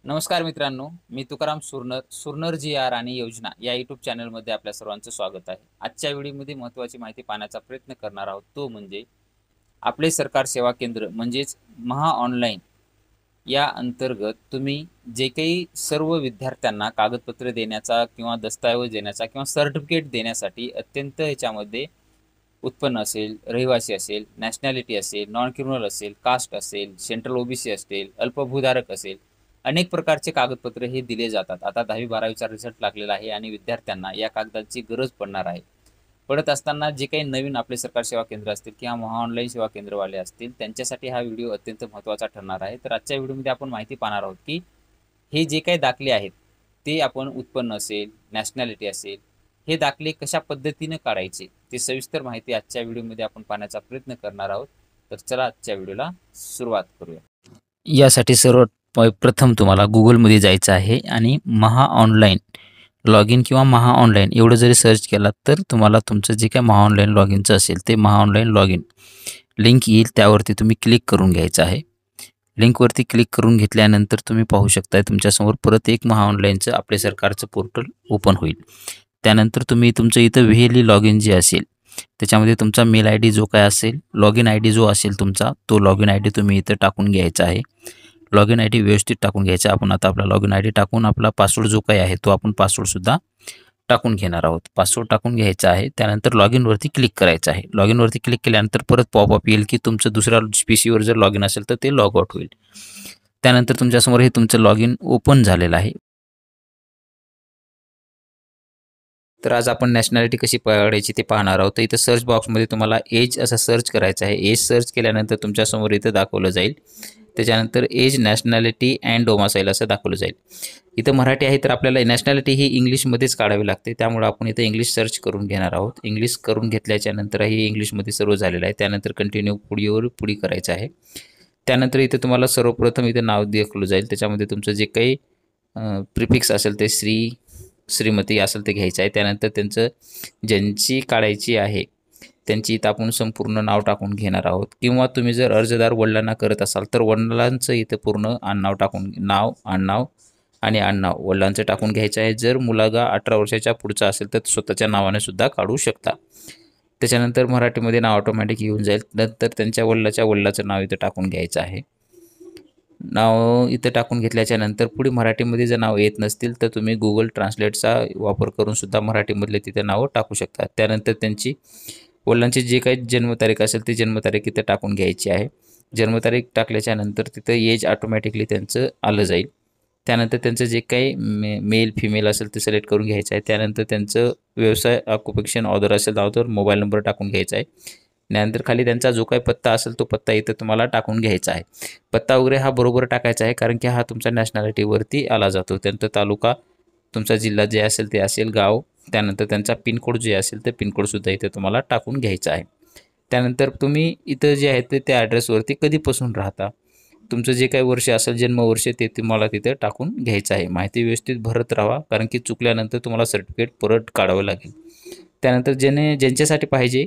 नमस्कार मित्रांनो, मी तुकाराम सुरनर जी आर आणि योजना या यूट्यूब चॅनलमध्ये आपल्या सर्वांचं स्वागत आहे. आजच्या व्हिडिओमध्ये महत्त्वाची माहिती पाहण्याचा प्रयत्न करणार आहोत, तो म्हणजे आपले सरकार सेवा केंद्र म्हणजेच महा ऑनलाईन या अंतर्गत तुम्ही जे काही सर्व विद्यार्थ्यांना कागदपत्र देण्याचा किंवा दस्तऐवज देण्याचा किंवा सर्टिफिकेट देण्यासाठी अत्यंत ह्याच्यामध्ये उत्पन्न असेल, रहिवासी असेल, नॅशनॅलिटी असेल, नॉन क्रिमिनल असेल, कास्ट असेल, सेंट्रल ओबीसी असेल, अल्पभूधारक असेल, अनेक प्रकारचे कागदपत्र हे दिले जातात. आता 10वी-12वीचा रिझल्ट लागलेला आहे आणि विद्यार्थ्यांना या कागदाची गरज पडणार आहे. पडत असताना जे काही नवीन आपले सरकार सेवा केंद्र असतील किंवा महा ऑनलाईन सेवा केंद्रवाले असतील त्यांच्यासाठी हा व्हिडिओ अत्यंत महत्त्वाचा ठरणार आहे. तर आजच्या व्हिडिओमध्ये आपण माहिती पाहणार आहोत की हे जे काही दाखले आहेत ते आपण उत्पन्न असेल, नॅशनॅलिटी असेल, हे दाखले कशा पद्धतीने काढायचे ते सविस्तर माहिती आजच्या व्हिडिओमध्ये आपण पाहण्याचा प्रयत्न करणार आहोत. तर चला आजच्या व्हिडिओला सुरुवात करूया. यासाठी प्रथम तुम्हाला गुगलमध्ये जायचं आहे आणि महा ऑनलाईन लॉग इन किंवा महा ऑनलाईन एवढं जरी सर्च केलात तर तुम्हाला तुमचं जे काय महा ऑनलाईन लॉग इनचं असेल ते महा ऑनलाईन लॉग इन लिंक येईल, त्यावरती तुम्ही क्लिक करून घ्यायचं आहे. लिंकवरती क्लिक करून घेतल्यानंतर तुम्ही पाहू शकताय तुमच्यासमोर परत एक महा ऑनलाईनचं आपले सरकारचं पोर्टल ओपन होईल. त्यानंतर तुम्ही तुमचं इथं व्हीएलई लॉग इन जे असेल त्याच्यामध्ये तुमचा मेल आय डी जो काय असेल, लॉग इन आय डी जो असेल तुमचा, तो लॉग इन आय डी तुम्ही इथं टाकून घ्यायचा आहे. लॉग इन आय डी व्यवस्थित टाकून घ्यायचा. आपण आता आपला लॉग इन आय डी टाकून आपला पासवर्ड जो काही आहे तो आपण पासवर्डसुद्धा टाकून घेणार आहोत. पासवर्ड टाकून घ्यायचा आहे. त्यानंतर लॉग इनवरती क्लिक करायचं आहे. लॉग इनवरती क्लिक केल्यानंतर परत पॉपअप येईल की तुमचं दुसऱ्या PC वर जर लॉग इन असेल तर ते लॉग आउट होईल. त्यानंतर तुमच्यासमोर हे तुमचं लॉग इन ओपन झालेलं आहे. तर आज आपण नॅशनॅलिटी कशी काढायची ते पाहणार आहोत. तर इथं सर्च बॉक्समध्ये तुम्हाला एज असं सर्च करायचं आहे. एज सर्च केल्यानंतर तुमच्यासमोर इथं दाखवलं जाईल. त्याच्यानंतर एज, नॅशनॅलिटी अँड डोमासाईल असं दाखवलं जाईल. इथं मराठी आहे तर आपल्याला नॅशनॅलिटी ही इंग्लिशमध्येच काढावी लागते, त्यामुळे आपण इथं इंग्लिश सर्च करून घेणार आहोत. इंग्लिश करून घेतल्याच्यानंतरही इंग्लिशमध्ये सर्व झालेलं आहे. त्यानंतर कंटिन्यू पुढे करायचं आहे. त्यानंतर इथे तुम्हाला सर्वप्रथम इथं नाव दाखवलं जाईल. त्याच्यामध्ये तुमचं जे काही प्रिफिक्स असेल ते श्री, श्रीमती असेल ते घ्यायचं आहे. त्यानंतर त्यांचं ज्यांची काढायची आहे त्यांची इथं आपण संपूर्ण नाव टाकून घेणार आहोत. किंवा तुम्ही जर अर्जदार वडिलांना करत असाल तर वडिलांचं इथं पूर्ण आडनाव टाकून आडनाव आणि आडनाव वडिलांचं टाकून घ्यायचं आहे. जर मुलगा 18 वर्षाच्या पुढचा असेल तर स्वतःच्या नावाने सुद्धा काढू शकता. त्याच्यानंतर मराठीमध्ये नाव ऑटोमॅटिक येऊन जाईल. नंतर त्यांच्या वडिलाचं नाव इथं टाकून घ्यायचं आहे. नाव इथं टाकून घेतल्याच्यानंतर पुढे मराठीमध्ये जर नाव येत नसतील तर तुम्ही गुगल ट्रान्सलेटचा वापर करून सुद्धा मराठीमधले तिथे नावं टाकू शकता. त्यानंतर त्यांची वडिलांची जे काही जन्मतारीख असेल ती जन्मतारीख इथं टाकून घ्यायची आहे. जन्मतारीख टाकल्याच्यानंतर तिथं एज ऑटोमॅटिकली त्यांचं आलं जाईल. त्यानंतर त्यांचं जे काही मेल फिमेल असेल ते सिलेक्ट करून घ्यायचं आहे. त्यानंतर त्यांचं व्यवसाय ऑक्युपेशन ऑर्डर असेल तर मोबाईल नंबर टाकून घ्यायचा आहे. त्यानंतर खाली त्यांचा जो काही पत्ता असेल तो पत्ता इथं तुम्हाला टाकून घ्यायचा आहे. पत्ता वगैरे हा बरोबर टाकायचा आहे, कारण की हा तुमच्या नॅशनॅलिटीवरती आला जातो. त्यानंतर तालुका, तुमचा जिल्हा जे असेल ते असेल, गाव, त्यानंतर त्यांचा पिनकोड जे असेल ते पिनकोडसुद्धा इथे तुम्हाला टाकून घ्यायचा आहे. त्यानंतर तुम्ही इथं जे आहे ते त्या ॲड्रेसवरती कधीपासून राहता, तुमचं जे काही वर्ष असेल जन्मवर्ष ते तुम्हाला तिथे टाकून घ्यायचं आहे. माहिती व्यवस्थित भरत राहा, कारण की चुकल्यानंतर तुम्हाला सर्टिफिकेट परत काढावं लागेल. त्यानंतर ज्यांच्यासाठी पाहिजे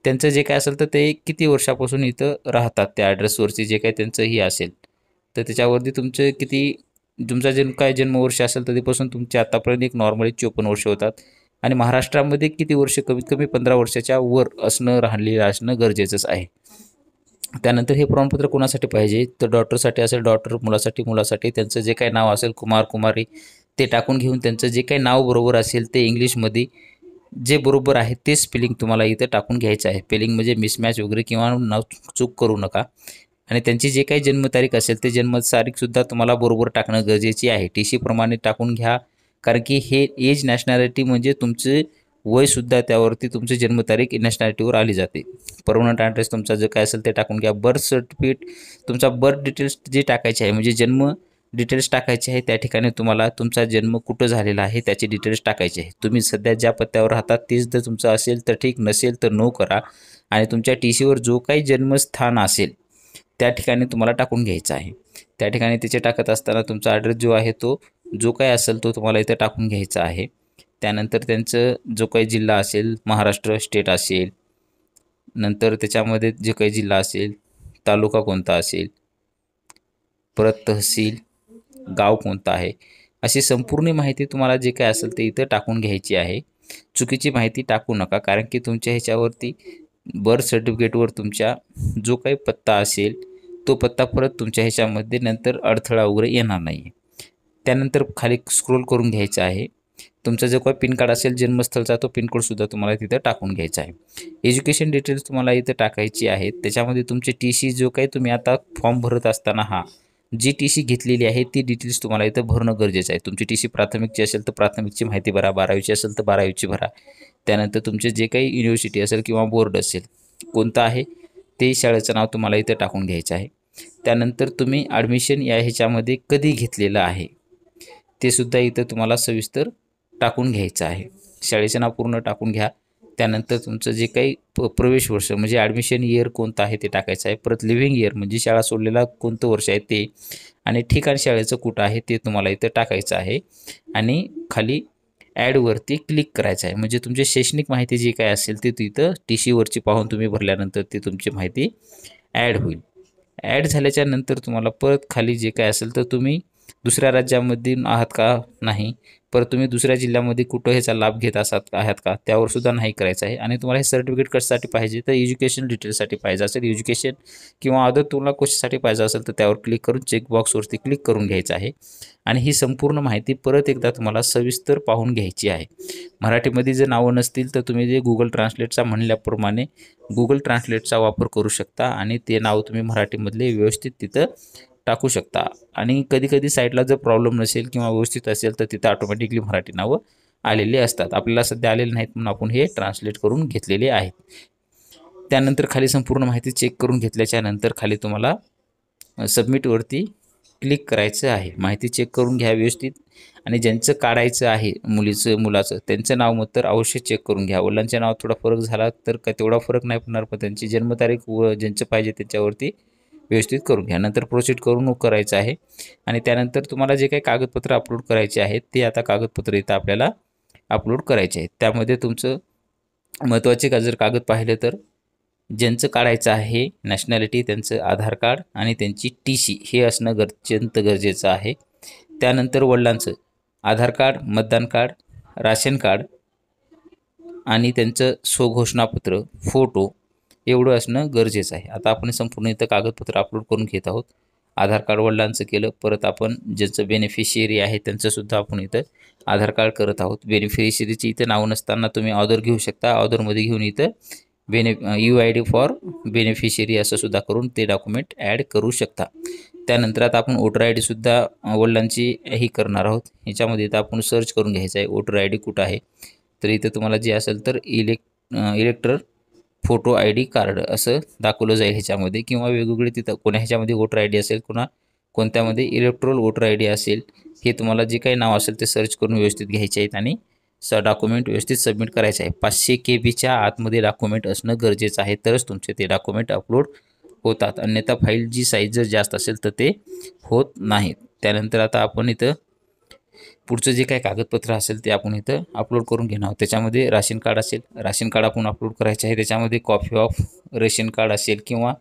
त्यांचं जे काय असेल तर ते किती वर्षापासून इथं राहतात त्या ॲड्रेसवरती जे काही त्यांचंही असेल तर त्याच्यावरती तुमचा काय जन्मवर्ष असेल तरीपासून तुमचे आतापर्यंत एक नॉर्मली 54 वर्ष होतात. आणि महाराष्ट्रामध्ये किती वर्ष, कमीत कमी 15 वर्षाच्या वर राहिलेलं असणं गरजेचंच आहे. त्यानंतर हे प्रमाणपत्र कोणासाठी पाहिजे तर डॉक्टरसाठी असेल डॉक्टर, मुलासाठी त्यांचं जे काही नाव असेल कुमार, कुमारी ते टाकून घेऊन त्यांचं जे काही नाव बरोबर असेल ते इंग्लिशमध्ये जे बरोबर आहे ते स्पेलिंग तुम्हाला इथं टाकून घ्यायचं आहे. स्पेलिंग म्हणजे मिसमॅच वगैरे किंवा नाव चूक करू नका. आणि त्यांची जे काही जन्मतारीख असेल ते जन्मतारीखसुद्धा तुम्हाला बरोबर टाकणं गरजेची आहे. TC प्रमाणे टाकून घ्या, कारण की हे एज नॅशनॅलिटी म्हणजे तुमचं वयसुद्धा त्यावरती तुमची जन्मतारीख नॅशनॅलिटीवर आली जाते. परमनंट ॲड्रेस तुमचा जे काय असेल ते टाकून घ्या. बर्थ सर्टिफिकेट, तुमचा बर्थ डिटेल्स जे टाकायचे आहे म्हणजे जन्म डिटेल्स टाकायचे आहे. त्या ठिकाणी तुम्हाला तुमचा जन्म कुठं झालेला आहे त्याची डिटेल्स टाकायचे आहे. तुम्ही सध्या ज्या पत्त्यावर राहतात तेच जर तुमचं असेल तर ठीक, नसेल तर नो करा. आणि तुमच्या TCवर जो काही जन्मस्थान असेल त्या ठिकाणी तुम्हाला टाकून घ्यायचं आहे. त्या ठिकाणी तिचे टाकत असताना तुमचा ॲड्रेस जो आहे तो जो काही असेल तो तुम्हाला इथं टाकून घ्यायचा आहे. त्यानंतर त्यांचं जो काही जिल्हा असेल, महाराष्ट्र स्टेट असेल, नंतर त्याच्यामध्ये जे काही जिल्हा असेल, तालुका कोणता असेल, परत तहसील, गाव कोणतं आहे, अशी संपूर्ण माहिती तुम्हाला जे काय असेल ते इथं टाकून घ्यायची आहे. चुकीची माहिती टाकू नका, कारण की तुमच्या ह्याच्यावरती बर्थ सर्टिफिकेटवर तुमच्या जो काही पत्ता असेल तो पत्ता परत तुमच्या ह्याच्यामध्ये नंतर अडथळा वगैरे येणार नाही. त्यानंतर खाली स्क्रोल करून घ्यायचं आहे. तुमचा जो काही पिन कार्ड असेल जन्मस्थळचा तो पिनकोडसुद्धा तुम्हाला तिथं टाकून घ्यायचा आहे. एज्युकेशन डिटेल्स तुम्हाला इथं टाकायची आहेत. त्याच्यामध्ये तुमचे TC जो काही तुम्ही आता फॉर्म भरत असताना जी TC घेतलेली आहे ती डिटेल्स तुम्हाला इथं भरणं गरजेचं आहे. तुमची TC प्राथमिकची असेल तर प्राथमिकची माहिती भरा, 12वीची असेल तर 12वीची भरा. त्यानंतर तुमचे जे काही युनिव्हर्सिटी असेल किंवा बोर्ड असेल कोणतं आहे ते शाळेचं नाव तुम्हाला इथं टाकून घ्यायचं आहे. त्यानंतर तुम्ही ॲडमिशन या ह्याच्यामध्ये कधी घेतलेलं आहे ते सुद्धा इथं तुम्हाला सविस्तर टाकून घ्यायचं आहे. शाळेचं नाव पूर्ण टाकून घ्या. त्यानंतर तुमचं जे काही प्रवेश वर्ष म्हणजे ॲडमिशन इयर कोणतं आहे ते टाकायचं आहे. परत लिव्हिंग इयर म्हणजे शाळा सोडलेला कोणतं वर्ष आहे ते, आणि ठिकाण शाळेचं कुठं आहे ते तुम्हाला इथं टाकायचं आहे. आणि खाली ॲडवरती क्लिक करायचं आहे. म्हणजे तुमची शैक्षणिक माहिती जी काय असेल ते तिथं TCवरची पाहून तुम्ही भरल्यानंतर ती तुमची माहिती ॲड होईल. ॲड झाल्याच्या नंतर तुम्हाला परत खाली जे काय असेल तर तुम्ही दुसऱ्या राज्यामध्ये आहात का नाही, परत तुम्ही दुसऱ्या जिल्ह्यामध्ये कुठं ह्याचा लाभ घेत आहात का त्यावर सुद्धा नाही करायचं आहे. आणि तुम्हाला हे सर्टिफिकेट कशासाठी पाहिजे तर एज्युकेशन डिटेल्ससाठी पाहिजे असेल, एज्युकेशन किंवा अदर तुम्हाला कशासाठी पाहिजे असेल तर त्यावर क्लिक करून चेकबॉक्सवरती क्लिक करून घ्यायचं आहे. आणि ही संपूर्ण माहिती परत एकदा तुम्हाला सविस्तर पाहून घ्यायची आहे. मराठीमध्ये जर नावं नसतील तर तुम्ही जे गुगल ट्रान्सलेटचा म्हणल्याप्रमाणे गुगल ट्रान्सलेटचा वापर करू शकता आणि ते नाव तुम्ही मराठीमधले व्यवस्थित तिथं टाकू शकता. आणि कधी साईटला जर प्रॉब्लेम नसेल किंवा व्यवस्थित असेल तर तिथं ऑटोमॅटिकली मराठी नावं आलेली असतात. आपल्याला सध्या आलेले नाहीत म्हणून आपण हे ट्रान्सलेट करून घेतलेले आहेत. त्यानंतर खाली संपूर्ण माहिती चेक करून घेतल्याच्या नंतर खाली तुम्हाला सबमिटवरती क्लिक करायचं आहे. माहिती चेक करून घ्या व्यवस्थित. आणि ज्यांचं काढायचं आहे मुलाचं त्यांचं नाव मग तर अवश्य चेक करून घ्या. वडिलांच्या नावात थोडा फरक झाला तर काय तेवढा फरक नाही पडणार, पण त्यांची जन्मतारीख व ज्यांचं पाहिजे त्याच्यावरती व्यवस्थित करून घ्या. नंतर प्रोसीड करून करायचं आहे. आणि त्यानंतर तुम्हाला जे काही कागदपत्र अपलोड करायचे आहेत ते आता कागदपत्र इथं आपल्याला अपलोड करायचे आहेत. त्यामध्ये तुमचं महत्त्वाचे जर कागद पाहिलं तर ज्यांचं काढायचं आहे नॅशनॅलिटी त्यांचं आधार कार्ड आणि त्यांची TC हे असणं अत्यंत गरजेचं आहे. त्यानंतर वडिलांचं आधार कार्ड, मतदान कार्ड, राशन कार्ड आणि त्यांचं स्वघोषणापत्र, फोटो एवढं असणं गरजेचं आहे. आता आपण संपूर्ण इथं कागदपत्र अपलोड करून घेत आहोत. आधार कार्ड वडिलांचं केलं, परत आपण ज्यांचं बेनिफिशियरी आहे त्यांचंसुद्धा आपण इथं आधार कार्ड करत आहोत. बेनिफिशियरीची इथं नाव नसताना तुम्ही ऑदर घेऊ शकता. ऑदरमध्ये घेऊन इथं UID फॉर बेनिफिशियरी असं सुद्धा करून ते डॉक्युमेंट ॲड करू शकता. त्यानंतर आता आपण वोटर ID सुद्धा वडिलांची ही करणार आहोत. ह्याच्यामध्ये इथं आपण सर्च करून घ्यायचं आहे वोटर ID कुठं आहे. तर इथं तुम्हाला जे असेल तर इलेक्टर फोटो ID कार्ड असं दाखवलं जाईल ह्याच्यामध्ये, किंवा वेगवेगळे तिथं कोणा ह्याच्यामध्ये वोटर ID असेल, कोणत्यामध्ये इलेक्ट्रोल वोटर ID असेल, हे तुम्हाला जे काही नाव असेल ते सर्च करून व्यवस्थित घ्यायचे आहेत आणि डॉक्युमेंट व्यवस्थित सबमिट करायचं आहे. 500 KB आतमध्ये डॉक्युमेंट असणं गरजेचं आहे, तरच तुमचे ते डॉक्युमेंट अपलोड होतात. अन्यथा फाईल जी साईज जर जास्त असेल तर ते होत नाहीत. त्यानंतर आता आपण इथं पुढचं जे काही कागदपत्र असेल ते आपण इथं अपलोड करून घेणार आहोत. त्याच्यामध्ये राशन कार्ड असेल, राशन कार्ड आपण अपलोड करायचे आहे. त्याच्यामध्ये कॉपी ऑफ रेशन कार्ड असेल किंवा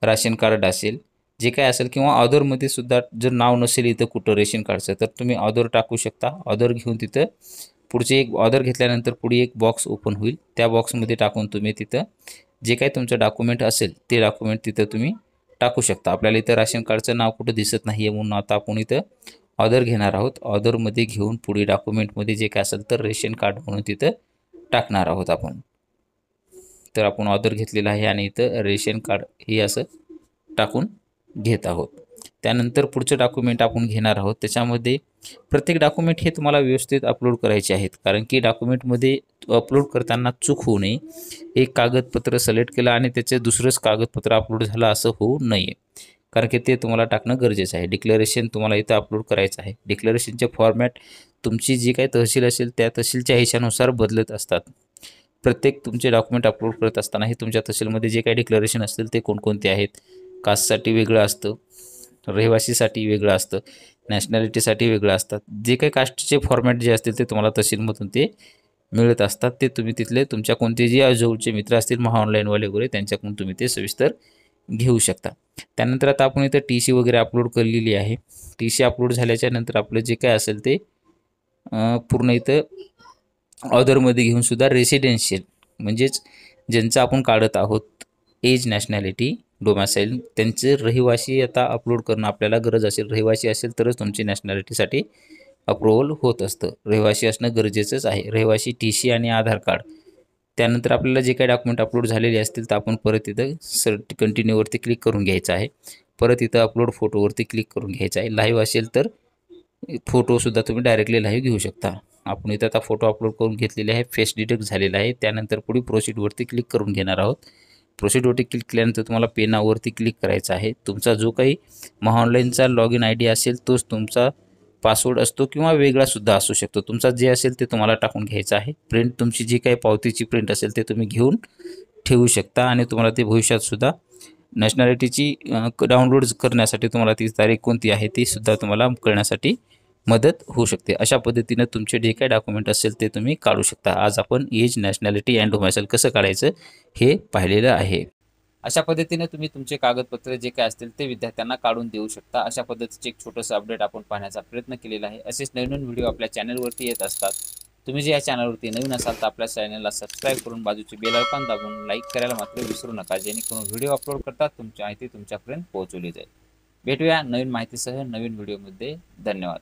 राशन कार्ड असेल जे काय असेल, किंवा ऑदरमध्ये सुद्धा जर नाव नसेल इथं कुठं रेशन कार्डचं तर तुम्ही ऑदर टाकू शकता. ऑदर घेऊन तिथं पुढचे एक ऑदर घेतल्यानंतर पुढे एक बॉक्स ओपन होईल. त्या बॉक्समध्ये टाकून तुम्ही तिथं जे काही तुमचं डॉक्युमेंट असेल ते डॉक्युमेंट तिथं तुम्ही टाकू शकता. आपल्याला इथं राशन कार्डचं नाव कुठं दिसत नाही आहे म्हणून आता आपण इथं ऑदर घेणार आहोत. ऑदरमध्ये घेऊन पुढे डॉक्युमेंटमध्ये जे काय असेल तर रेशन कार्ड म्हणून तिथं टाकणार आहोत आपण. तर आपण ऑदर घेतलेलं आहे आणि इथं रेशन कार्ड हे असं टाकून घेत आहोत. त्यानंतर पुढचं डॉक्युमेंट आपण घेणार आहोत. त्याच्यामध्ये प्रत्येक डॉक्युमेंट हे तुम्हाला व्यवस्थित अपलोड करायचे आहेत, कारण की डॉक्युमेंटमध्ये अपलोड करताना चूक होऊ नये. एक कागदपत्र सिलेक्ट केलं आणि त्याचे दुसरंच कागदपत्र अपलोड झालं असं होऊ नये, कारण की ते तुम्हाला टाकणं गरजेचं आहे. डिक्लेरेशन तुम्हाला इथं अपलोड करायचं आहे. डिक्लेरेशनचे फॉर्मॅट तुमची जी काही तहसील असेल त्या तहसीलच्या ह्याच्यानुसार बदलत असतात. प्रत्येक तुमचे डॉक्युमेंट अपलोड करत असताना हे तुमच्या तहसीलमध्ये जे काही डिक्लेरेशन असतील ते कोणकोणते आहेत, कास्टसाठी वेगळं असतं, रहिवासीसाठी वेगळं असतं, नॅशनॅलिटीसाठी वेगळं असतात. जे काही कास्टचे फॉर्मॅट जे असतील ते तुम्हाला तहसीलमधून ते मिळत असतात. ते तुम्ही तिथले तुमच्या कोणते जे जवळचे मित्र असतील ऑनलाईनवाले वगैरे त्यांच्याकडून तुम्ही ते सविस्तर घेऊ शकता. त्यानंतर आता आपण इथं टी सी वगैरे अपलोड केलेली आहे. टी सी अपलोड झाल्याच्या नंतर आपलं जे काय असेल ते पूर्ण इथं ऑदरमध्ये घेऊन सुद्धा रेसिडेन्शियल म्हणजेच ज्यांचं आपण काढत आहोत एज, नॅशनॅलिटी, डोमॅसाईल त्यांचे रहिवासी आता अपलोड करणं आपल्याला गरज असेल. रहिवासी असेल तरच तुमची नॅशनॅलिटीसाठी अप्रुव्हल होत असतं. रहिवासी असणं गरजेचंच आहे. रहिवासी, टी सी आणि आधार कार्ड. त्यानंतर आपल्याला जे काही डॉक्युमेंट अपलोड झालेले असतील तर आपण परत इथं कंटिन्यूवरती क्लिक करून घ्यायचं आहे. परत इथं अपलोड फोटोवरती क्लिक करून घ्यायचं आहे. लाईव्ह असेल तर फोटोसुद्धा तुम्ही डायरेक्टली लाईव्ह घेऊ शकता. आपण इथं आता फोटो अपलोड करून घेतलेले आहे. फेस डिटेक्ट झालेला आहे. त्यानंतर पुढे प्रोसीडवरती क्लिक करून घेणार आहोत. प्रोसीडवरती क्लिक केल्यानंतर तुम्हाला पे नाववरती क्लिक करायचं आहे. तुमचा जो काही महाऑनलाईनचा लॉग इन ID असेल तोच तुमचा पासवर्ड असतो किंवा वेगळासुद्धा असू शकतो. तुमचा जे असेल ते तुम्हाला टाकून घ्यायचं आहे. प्रिंट तुमची जी काही पावतीची प्रिंट असेल ते तुम्ही घेऊन ठेवू शकता आणि तुम्हाला ते भविष्यातसुद्धा नॅशनॅलिटीची डाउनलोड करण्यासाठी तुम्हाला ती तारीख कोणती आहे ती सुद्धा तुम्हाला कळण्यासाठी मदत होऊ शकते. अशा पद्धतीनं तुमचे जे काही डॉक्युमेंट असेल ते तुम्ही काढू शकता. आज आपण एज, नॅशनॅलिटी अँड डोमॅसाईल कसं काढायचं हे पाहिलेलं आहे. अशा पद्धतीने तुम्ही तुमचे कागदपत्र जे काय असतील ते विद्यार्थ्यांना काढून देऊ शकता. अशा पद्धतीचे एक छोटंसं अपडेट आपण पाहण्याचा प्रयत्न केलेला आहे. असेच नवीन व्हिडिओ आपल्या चॅनलवरती येत असतात. तुम्ही जे या चॅनलवरती नवीन असाल तर आपल्या चॅनलला सबस्क्राईब करून बाजूचे बेल आयकॉन दाबून लाईक करायला मात्र विसरू नका, जेणेकरून व्हिडिओ अपलोड करतात तुमची माहिती तुमच्यापर्यंत पोहोचवली जाईल. भेटूया नवीन माहितीसह नवीन व्हिडिओमध्ये. धन्यवाद.